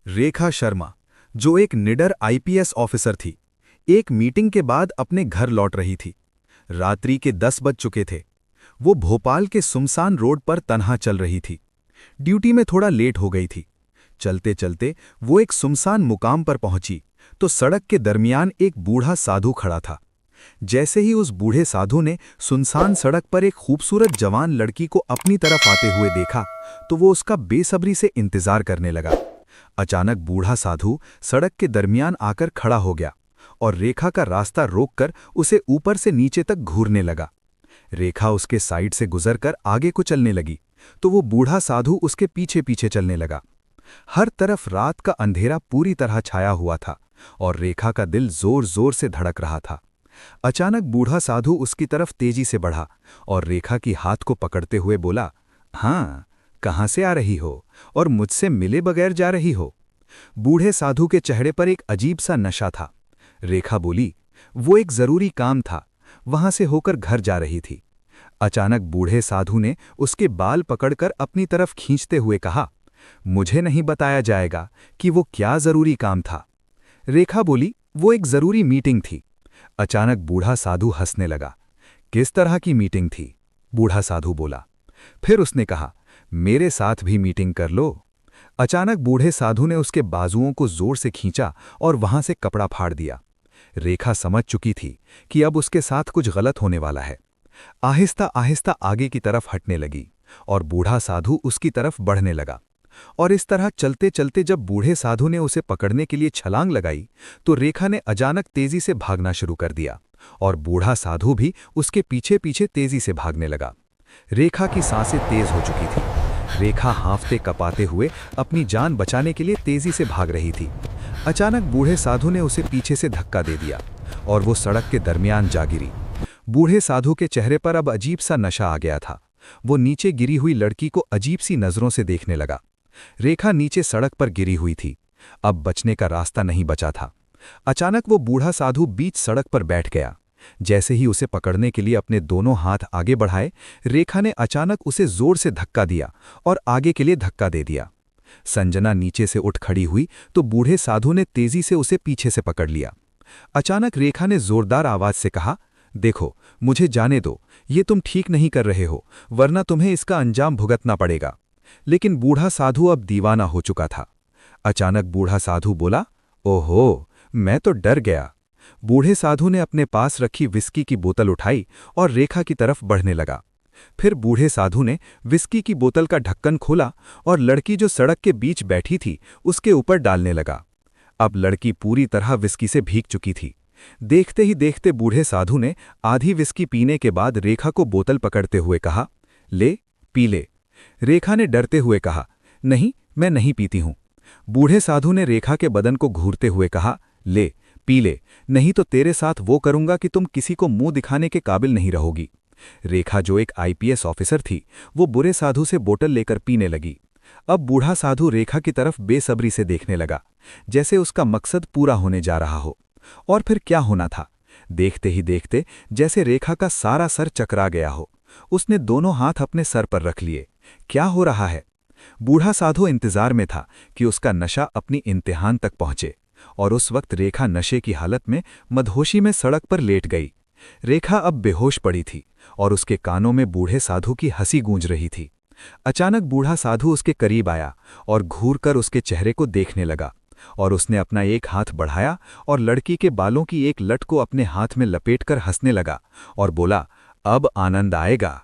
रेखा शर्मा, जो एक निडर आईपीएस ऑफिसर थी, एक मीटिंग के बाद अपने घर लौट रही थी। रात्रि के 10 बज चुके थे। वो भोपाल के सुमसान रोड पर तन्हा चल रही थी। ड्यूटी में थोड़ा लेट हो गई थी। चलते चलते वो एक सुमसान मुकाम पर पहुंची तो सड़क के दरमियान एक बूढ़ा साधु खड़ा था। जैसे ही उस बूढ़े साधु ने सुनसान सड़क पर एक खूबसूरत जवान लड़की को अपनी तरफ आते हुए देखा तो वो उसका बेसब्री से इंतजार करने लगा। अचानक बूढ़ा साधु सड़क के दरमियान आकर खड़ा हो गया और रेखा का रास्ता रोककर उसे ऊपर से नीचे तक घूरने लगा। रेखा उसके साइड से गुजरकर आगे को चलने लगी तो वो बूढ़ा साधु उसके पीछे पीछे चलने लगा। हर तरफ रात का अंधेरा पूरी तरह छाया हुआ था और रेखा का दिल जोर जोर से धड़क रहा था। अचानक बूढ़ा साधु उसकी तरफ तेजी से बढ़ा और रेखा की हाथ को पकड़ते हुए बोला, हाँ, कहाँ से आ रही हो और मुझसे मिले बगैर जा रही हो? बूढ़े साधु के चेहरे पर एक अजीब सा नशा था। रेखा बोली, वो एक जरूरी काम था, वहां से होकर घर जा रही थी। अचानक बूढ़े साधु ने उसके बाल पकड़कर अपनी तरफ खींचते हुए कहा, मुझे नहीं बताया जाएगा कि वो क्या जरूरी काम था? रेखा बोली, वो एक जरूरी मीटिंग थी। अचानक बूढ़ा साधु हंसने लगा। किस तरह की मीटिंग थी? बूढ़ा साधु बोला। फिर उसने कहा, मेरे साथ भी मीटिंग कर लो। अचानक बूढ़े साधु ने उसके बाजुओं को जोर से खींचा और वहां से कपड़ा फाड़ दिया। रेखा समझ चुकी थी कि अब उसके साथ कुछ गलत होने वाला है। आहिस्ता आहिस्ता आगे की तरफ हटने लगी और बूढ़ा साधु उसकी तरफ बढ़ने लगा। और इस तरह चलते चलते जब बूढ़े साधु ने उसे पकड़ने के लिए छलांग लगाई तो रेखा ने अचानक तेजी से भागना शुरू कर दिया और बूढ़ा साधु भी उसके पीछे पीछे तेजी से भागने लगा। रेखा की सांसें तेज हो चुकी थी। रेखा हांफते कपाते हुए अपनी जान बचाने के लिए तेजी से भाग रही थी। अचानक बूढ़े साधु ने उसे पीछे से धक्का दे दिया और वो सड़क के दरमियान जा गिरी। बूढ़े साधु के चेहरे पर अब अजीब सा नशा आ गया था। वो नीचे गिरी हुई लड़की को अजीब सी नजरों से देखने लगा। रेखा नीचे सड़क पर गिरी हुई थी। अब बचने का रास्ता नहीं बचा था। अचानक वो बूढ़ा साधु बीच सड़क पर बैठ गया। जैसे ही उसे पकड़ने के लिए अपने दोनों हाथ आगे बढ़ाए, रेखा ने अचानक उसे जोर से धक्का दिया और आगे के लिए धक्का दे दिया। संजना नीचे से उठ खड़ी हुई तो बूढ़े साधु ने तेजी से उसे पीछे से पकड़ लिया। अचानक रेखा ने जोरदार आवाज से कहा, देखो, मुझे जाने दो, ये तुम ठीक नहीं कर रहे हो, वरना तुम्हें इसका अंजाम भुगतना पड़ेगा। लेकिन बूढ़ा साधु अब दीवाना हो चुका था। अचानक बूढ़ा साधु बोला, ओहो, मैं तो डर गया। बूढ़े साधु ने अपने पास रखी विस्की की बोतल उठाई और रेखा की तरफ बढ़ने लगा। फिर बूढ़े साधु ने विस्की की बोतल का ढक्कन खोला और लड़की जो सड़क के बीच बैठी थी उसके ऊपर डालने लगा। अब लड़की पूरी तरह विस्की से भीग चुकी थी। देखते ही देखते बूढ़े साधु ने आधी विस्की पीने के बाद रेखा को बोतल पकड़ते हुए कहा, ले, पी ले। रेखा ने डरते हुए कहा, नहीं, मैं नहीं पीती हूं। बूढ़े साधु ने रेखा के बदन को घूरते हुए कहा, ले, पी ले, नहीं तो तेरे साथ वो करूंगा कि तुम किसी को मुंह दिखाने के काबिल नहीं रहोगी। रेखा, जो एक आईपीएस ऑफिसर थी, वो बुरे साधु से बोतल लेकर पीने लगी। अब बूढ़ा साधु रेखा की तरफ बेसब्री से देखने लगा, जैसे उसका मकसद पूरा होने जा रहा हो। और फिर क्या होना था? देखते ही देखते जैसे रेखा का सारा सर चकरा गया हो। उसने दोनों हाथ अपने सर पर रख लिए। क्या हो रहा है? बूढ़ा साधु इंतजार में था कि उसका नशा अपनी इम्तिहान तक पहुंचे और उस वक्त रेखा नशे की हालत में मदहोशी में सड़क पर लेट गई। रेखा अब बेहोश पड़ी थी और उसके कानों में बूढ़े साधु की हंसी गूंज रही थी। अचानक बूढ़ा साधु उसके करीब आया और घूरकर उसके चेहरे को देखने लगा और उसने अपना एक हाथ बढ़ाया और लड़की के बालों की एक लट को अपने हाथ में लपेटकर हंसने लगा और बोला, अब आनंद आएगा।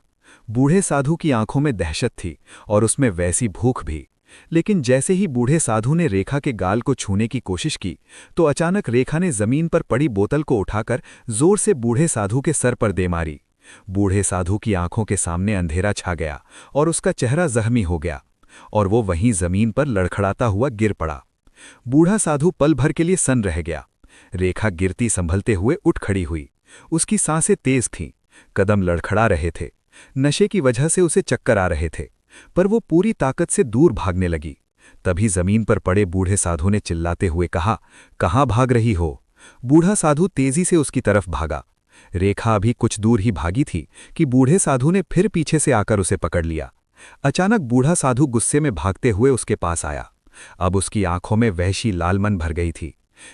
बूढ़े साधु की आंखों में दहशत थी और उसमें वैसी भूख भी। लेकिन जैसे ही बूढ़े साधु ने रेखा के गाल को छूने की कोशिश की तो अचानक रेखा ने जमीन पर पड़ी बोतल को उठाकर जोर से बूढ़े साधु के सर पर दे मारी। बूढ़े साधु की आंखों के सामने अंधेरा छा गया और उसका चेहरा जख्मी हो गया और वो वहीं जमीन पर लड़खड़ाता हुआ गिर पड़ा। बूढ़ा साधु पल भर के लिए सन्न रह गया। रेखा गिरती संभलते हुए उठ खड़ी हुई। उसकी सांसें तेज थीं, कदम लड़खड़ा रहे थे। नशे की वजह से उसे चक्कर आ रहे थे, पर वो पूरी ताकत से दूर भागने लगी। तभी जमीन पर पड़े बूढ़े साधु ने चिल्लाते हुए कहा, कहाँ भाग रही हो? बूढ़ा साधु तेजी से उसकी तरफ भागा। रेखा अभी कुछ दूर ही भागी थी कि बूढ़े साधु ने फिर पीछे से आकर उसे पकड़ लिया। अचानक बूढ़ा साधु गुस्से में भागते हुए उसके पास आया अब उसकी आंखों में वहशी लालमन भर गई थी।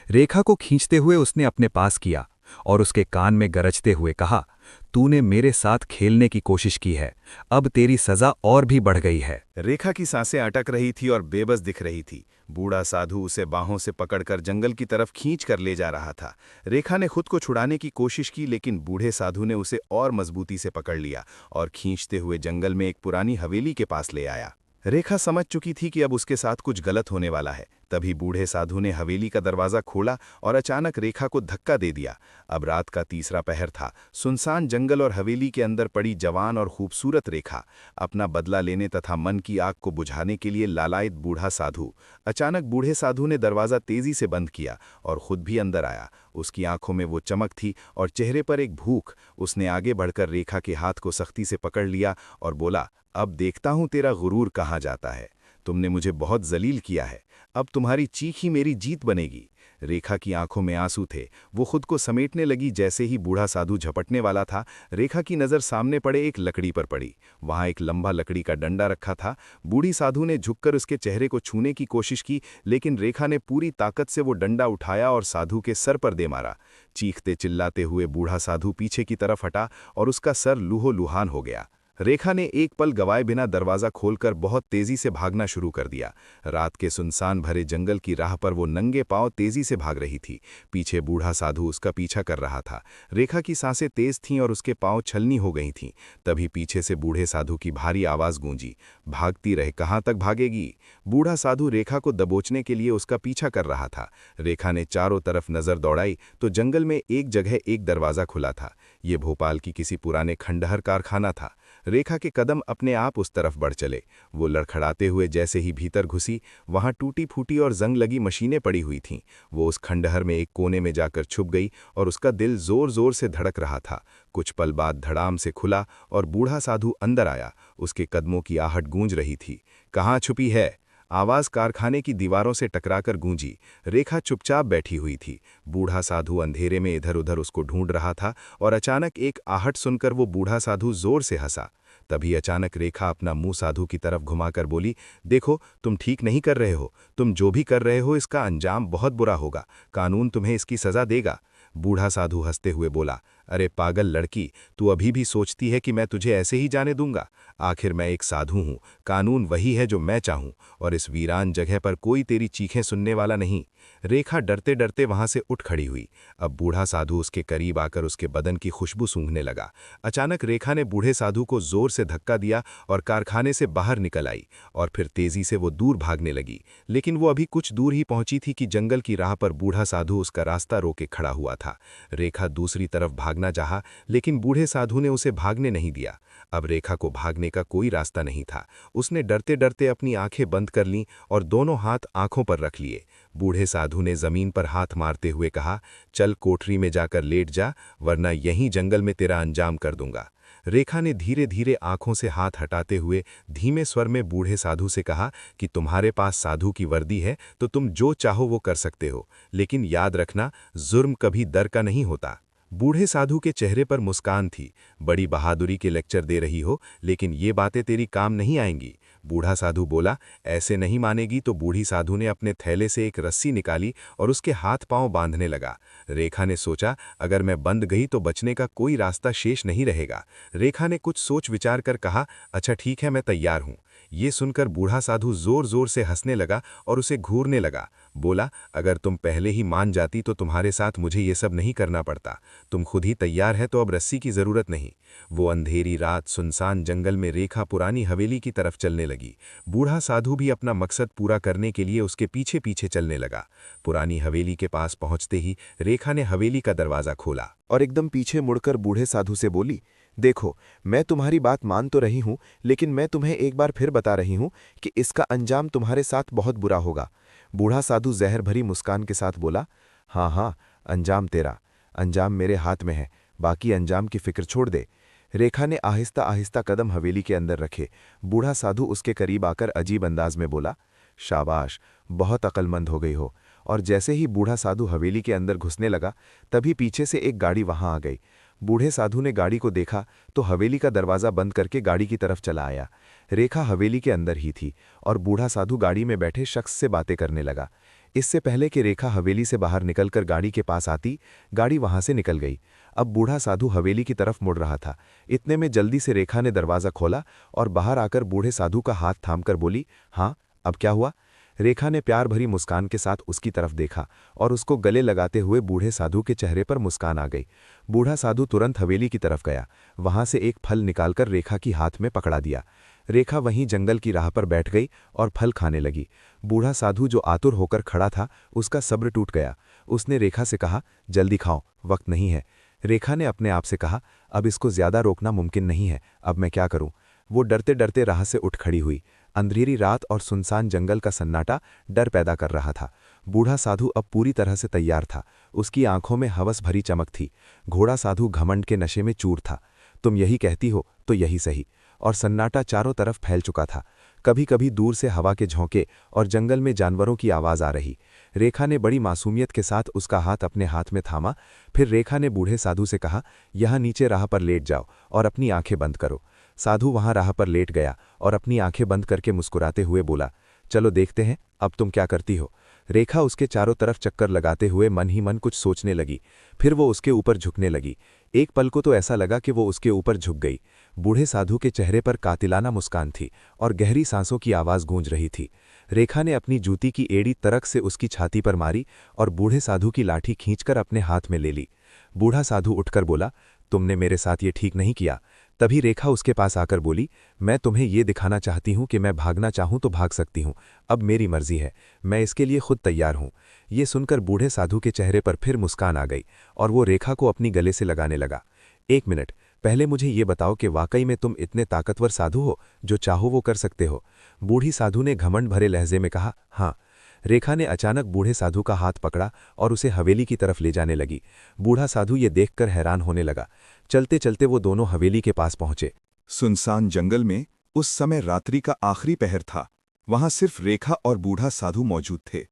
रेखा को खींचते हुए उसने अपने पास किया और उसके कान में गरजते हुए कहा, तूने मेरे साथ खेलने की कोशिश की है, अब तेरी सजा और भी बढ़ गई है। रेखा की सांसें अटक रही थी और बेबस दिख रही थी। बूढ़ा साधु उसे बाहों से पकड़कर जंगल की तरफ खींच कर ले जा रहा था। रेखा ने खुद को छुड़ाने की कोशिश की, लेकिन बूढ़े साधु ने उसे और मजबूती से पकड़ लिया और खींचते हुए जंगल में एक पुरानी हवेली के पास ले आया। रेखा समझ चुकी थी कि अब उसके साथ कुछ गलत होने वाला है। तभी बूढ़े साधु ने हवेली का दरवाजा खोला और अचानक रेखा को धक्का दे दिया। अब रात का तीसरा पहर था। सुनसान जंगल और हवेली के अंदर पड़ी जवान और खूबसूरत रेखा अपना बदला लेने तथा मन की आग को बुझाने के लिए लालायित बूढ़ा साधु। अचानक बूढ़े साधु ने दरवाजा तेजी से बंद किया और खुद भी अंदर आया। उसकी आंखों में वो चमक थी और चेहरे पर एक भूख। उसने आगे बढ़कर रेखा के हाथ को सख्ती से पकड़ लिया और बोला, अब देखता हूं तेरा गुरूर कहाँ जाता है। तुमने मुझे बहुत जलील किया है, अब तुम्हारी चीख ही मेरी जीत बनेगी। रेखा की आंखों में आंसू थे। वो खुद को समेटने लगी। जैसे ही बूढ़ा साधु झपटने वाला था, रेखा की नज़र सामने पड़े एक लकड़ी पर पड़ी। वहां एक लंबा लकड़ी का डंडा रखा था। बूढ़ी साधु ने झुककर उसके चेहरे को छूने की कोशिश की, लेकिन रेखा ने पूरी ताकत से वो डंडा उठाया और साधु के सर पर दे मारा। चीखते चिल्लाते हुए बूढ़ा साधु पीछे की तरफ हटा और उसका सर लूहो लुहान हो गया। रेखा ने एक पल गवाए बिना दरवाजा खोलकर बहुत तेजी से भागना शुरू कर दिया। रात के सुनसान भरे जंगल की राह पर वो नंगे पांव तेजी से भाग रही थी। पीछे बूढ़ा साधु उसका पीछा कर रहा था। रेखा की सांसें तेज थीं और उसके पांव छलनी हो गई थीं। तभी पीछे से बूढ़े साधु की भारी आवाज गूंजी, भागती रहे, कहाँ तक भागेगी। बूढ़ा साधु रेखा को दबोचने के लिए उसका पीछा कर रहा था। रेखा ने चारों तरफ नजर दौड़ाई तो जंगल में एक जगह एक दरवाजा खुला था। ये भोपाल की किसी पुराने खंडहर कारखाना था। रेखा के कदम अपने आप उस तरफ बढ़ चले। वो लड़खड़ाते हुए जैसे ही भीतर घुसी, वहां टूटी फूटी और जंग लगी मशीनें पड़ी हुई थीं। वो उस खंडहर में एक कोने में जाकर छुप गई और उसका दिल जोर जोर से धड़क रहा था। कुछ पल बाद धड़ाम से खुला और बूढ़ा साधु अंदर आया। उसके कदमों की आहट गूंज रही थी। कहाँ छुपी है? आवाज कारखाने की दीवारों से टकराकर गूंजी। रेखा चुपचाप बैठी हुई थी। बूढ़ा साधु अंधेरे में इधर उधर उसको ढूंढ रहा था और अचानक एक आहट सुनकर वो बूढ़ा साधु जोर से हंसा। तभी अचानक रेखा अपना मुंह साधु की तरफ घुमाकर बोली, देखो, तुम ठीक नहीं कर रहे हो। तुम जो भी कर रहे हो इसका अंजाम बहुत बुरा होगा। कानून तुम्हें इसकी सजा देगा। बूढ़ा साधु हंसते हुए बोला, अरे पागल लड़की, तू अभी भी सोचती है कि मैं तुझे ऐसे ही जाने दूंगा? आखिर मैं एक साधु हूं। कानून वही है जो मैं चाहूं और इस वीरान जगह पर कोई तेरी चीखें सुनने वाला नहीं। रेखा डरते डरते वहां से उठ खड़ी हुई। अब बूढ़ा साधु उसके करीब आकर उसके बदन की खुशबू सूंघने लगा। अचानक रेखा ने बूढ़े साधु को जोर से धक्का दिया और कारखाने से बाहर निकल आई और फिर तेजी से वो दूर भागने लगी। लेकिन वो अभी कुछ दूर ही पहुंची थी कि जंगल की राह पर बूढ़ा साधु उसका रास्ता रोके खड़ा हुआ था। रेखा दूसरी तरफ भागना चाहा, लेकिन बूढ़े साधु ने उसे भागने नहीं दिया। अब रेखा को भागने का कोई रास्ता नहीं था। उसने डरते डरते अपनी आंखें बंद कर लीं और दोनों हाथ आंखों पर रख लिए। बूढ़े साधु ने जमीन पर हाथ मारते हुए कहा, चल कोठरी में जाकर लेट जा, वरना यहीं जंगल में तेरा अंजाम कर दूंगा। रेखा ने धीरे धीरे आंखों से हाथ हटाते हुए धीमे स्वर में बूढ़े साधु से कहा कि तुम्हारे पास साधु की वर्दी है तो तुम जो चाहो वो कर सकते हो, लेकिन याद रखना, जुर्म कभी दर का नहीं होता। बूढ़े साधु के चेहरे पर मुस्कान थी। बड़ी बहादुरी के लेक्चर दे रही हो, लेकिन ये बातें तेरी काम नहीं आएंगी। बूढ़ा साधु बोला, ऐसे नहीं मानेगी तो बूढ़ी साधु ने अपने थैले से एक रस्सी निकाली और उसके हाथ पांव बांधने लगा। रेखा ने सोचा, अगर मैं बंध गई तो बचने का कोई रास्ता शेष नहीं रहेगा। रेखा ने कुछ सोच विचार कर कहा, अच्छा ठीक है, मैं तैयार हूं। ये सुनकर बूढ़ा साधु जोर जोर से हंसने लगा और उसे घूरने लगा। बोला, अगर तुम पहले ही मान जाती तो तुम्हारे साथ मुझे ये सब नहीं करना पड़ता। तुम खुद ही तैयार है तो अब रस्सी की जरूरत नहीं। वो अंधेरी रात सुनसान जंगल में रेखा पुरानी हवेली की तरफ चलने लगी। बूढ़ा साधु भी अपना मकसद पूरा करने के लिए उसके पीछे पीछे चलने लगा। पुरानी हवेली के पास पहुंचते ही रेखा ने हवेली का दरवाजा खोला और एकदम पीछे मुड़कर बूढ़े साधु से बोली, देखो, मैं तुम्हारी बात मान तो रही हूं, लेकिन मैं तुम्हें एक बार फिर बता रही हूं कि इसका अंजाम तुम्हारे साथ बहुत बुरा होगा। बूढ़ा साधु जहर भरी मुस्कान के साथ बोला, हाँ हाँ, अंजाम तेरा, अंजाम मेरे हाथ में है, बाकी अंजाम की फिक्र छोड़ दे। रेखा ने आहिस्ता आहिस्ता कदम हवेली के अंदर रखे। बूढ़ा साधु उसके करीब आकर अजीब अंदाज में बोला, शाबाश, बहुत अक्लमंद हो गई हो। और जैसे ही बूढ़ा साधु हवेली के अंदर घुसने लगा, तभी पीछे से एक गाड़ी वहां आ गई। बूढ़े साधु ने गाड़ी को देखा तो हवेली का दरवाज़ा बंद करके गाड़ी की तरफ चला आया। रेखा हवेली के अंदर ही थी और बूढ़ा साधु गाड़ी में बैठे शख्स से बातें करने लगा। इससे पहले कि रेखा हवेली से बाहर निकलकर गाड़ी के पास आती, गाड़ी वहां से निकल गई। अब बूढ़ा साधु हवेली की तरफ मुड़ रहा था। इतने में जल्दी से रेखा ने दरवाज़ा खोला और बाहर आकर बूढ़े साधु का हाथ थामकर बोली, हाँ, अब क्या हुआ? रेखा ने प्यार भरी मुस्कान के साथ उसकी तरफ देखा और उसको गले लगाते हुए बूढ़े साधु के चेहरे पर मुस्कान आ गई। बूढ़ा साधु तुरंत हवेली की तरफ गया, वहां से एक फल निकालकर रेखा की हाथ में पकड़ा दिया। रेखा वहीं जंगल की राह पर बैठ गई और फल खाने लगी। बूढ़ा साधु जो आतुर होकर खड़ा था, उसका सब्र टूट गया। उसने रेखा से कहा, जल्दी खाओ, वक्त नहीं है। रेखा ने अपने आप से कहा, अब इसको ज्यादा रोकना मुमकिन नहीं है, अब मैं क्या करूं? वो डरते डरते राह से उठ खड़ी हुई। अंधेरी रात और सुनसान जंगल का सन्नाटा डर पैदा कर रहा था। बूढ़ा साधु अब पूरी तरह से तैयार था। उसकी आंखों में हवस भरी चमक थी। घोड़ा साधु घमंड के नशे में चूर था। तुम यही कहती हो तो यही सही। और सन्नाटा चारों तरफ फैल चुका था। कभी कभी दूर से हवा के झोंके और जंगल में जानवरों की आवाज आ रही। रेखा ने बड़ी मासूमियत के साथ उसका हाथ अपने हाथ में थामा। फिर रेखा ने बूढ़े साधु से कहा, यहाँ नीचे राह पर लेट जाओ और अपनी आंखें बंद करो। साधु वहां राह पर लेट गया और अपनी आंखें बंद करके मुस्कुराते हुए बोला, चलो देखते हैं अब तुम क्या करती हो। रेखा उसके चारों तरफ चक्कर लगाते हुए मन ही मन कुछ सोचने लगी। फिर वो उसके ऊपर झुकने लगी। एक पल को तो ऐसा लगा कि वो उसके ऊपर झुक गई। बूढ़े साधु के चेहरे पर कातिलाना मुस्कान थी और गहरी सांसों की आवाज गूंज रही थी। रेखा ने अपनी जूती की एड़ी तरक से उसकी छाती पर मारी और बूढ़े साधु की लाठी खींचकर अपने हाथ में ले ली। बूढ़ा साधु उठकर बोला, तुमने मेरे साथ ये ठीक नहीं किया। तभी रेखा उसके पास आकर बोली, मैं तुम्हें ये दिखाना चाहती हूं कि मैं भागना चाहूं तो भाग सकती हूं। अब मेरी मर्जी है, मैं इसके लिए खुद तैयार हूं। ये सुनकर बूढ़े साधु के चेहरे पर फिर मुस्कान आ गई और वो रेखा को अपनी गले से लगाने लगा। एक मिनट, पहले मुझे ये बताओ कि वाकई में तुम इतने ताकतवर साधु हो, जो चाहो वो कर सकते हो? बूढ़ी साधु ने घमंड भरे लहजे में कहा, हाँ। रेखा ने अचानक बूढ़े साधु का हाथ पकड़ा और उसे हवेली की तरफ ले जाने लगी। बूढ़ा साधु ये देखकर हैरान होने लगा। चलते चलते वो दोनों हवेली के पास पहुंचे। सुनसान जंगल में उस समय रात्रि का आखिरी पहर था। वहां सिर्फ रेखा और बूढ़ा साधु मौजूद थे।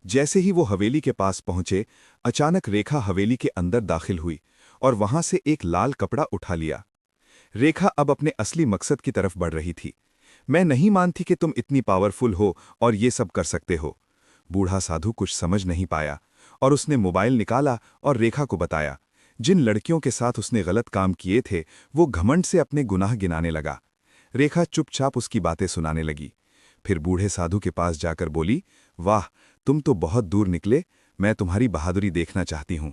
जैसे ही वो हवेली के पास पहुंचे, अचानक रेखा हवेली के अंदर दाखिल हुई और वहां से एक लाल कपड़ा उठा लिया। रेखा अब अपने असली मकसद की तरफ बढ़ रही थी। मैं नहीं मानती कि तुम इतनी पावरफुल हो और ये सब कर सकते हो। बूढ़ा साधु कुछ समझ नहीं पाया और उसने मोबाइल निकाला और रेखा को बताया। जिन लड़कियों के साथ उसने गलत काम किए थे, वो घमंड से अपने गुनाह गिनाने लगा। रेखा चुपचाप उसकी बातें सुनाने लगी। फिर बूढ़े साधु के पास जाकर बोली, वाह, तुम तो बहुत दूर निकले, मैं तुम्हारी बहादुरी देखना चाहती हूँ।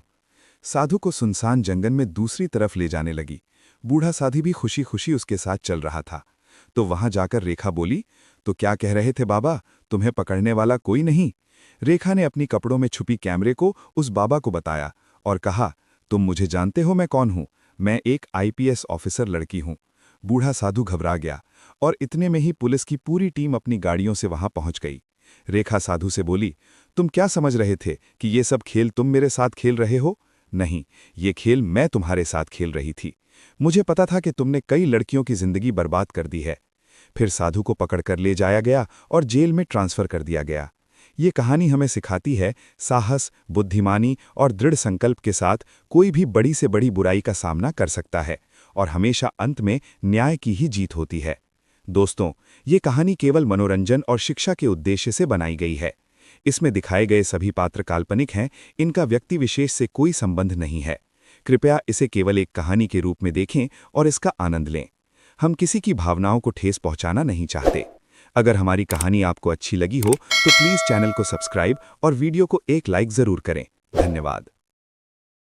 साधु को सुनसान जंगल में दूसरी तरफ ले जाने लगी। बूढ़ा साधु भी खुशी खुशी उसके साथ चल रहा था। तो वहां जाकर रेखा बोली, तो क्या कह रहे थे बाबा, तुम्हें पकड़ने वाला कोई नहीं? रेखा ने अपनी कपड़ों में छुपी कैमरे को उस बाबा को बताया और कहा, तुम मुझे जानते हो मैं कौन हूं? मैं एक आईपीएस ऑफिसर लड़की हूं। बूढ़ा साधु घबरा गया और इतने में ही पुलिस की पूरी टीम अपनी गाड़ियों से वहां पहुंच गई। रेखा साधु से बोली, तुम क्या समझ रहे थे कि ये सब खेल तुम मेरे साथ खेल रहे हो? नहीं, ये खेल मैं तुम्हारे साथ खेल रही थी। मुझे पता था कि तुमने कई लड़कियों की जिंदगी बर्बाद कर दी है। फिर साधु को पकड़कर ले जाया गया और जेल में ट्रांसफर कर दिया गया। ये कहानी हमें सिखाती है, साहस, बुद्धिमानी और दृढ़ संकल्प के साथ कोई भी बड़ी से बड़ी बुराई का सामना कर सकता है और हमेशा अंत में न्याय की ही जीत होती है। दोस्तों, ये कहानी केवल मनोरंजन और शिक्षा के उद्देश्य से बनाई गई है। इसमें दिखाए गए सभी पात्र काल्पनिक हैं, इनका व्यक्ति विशेष से कोई संबंध नहीं है। कृपया इसे केवल एक कहानी के रूप में देखें और इसका आनंद लें। हम किसी की भावनाओं को ठेस पहुंचाना नहीं चाहते। अगर हमारी कहानी आपको अच्छी लगी हो तो प्लीज़ चैनल को सब्सक्राइब और वीडियो को एक लाइक ज़रूर करें। धन्यवाद।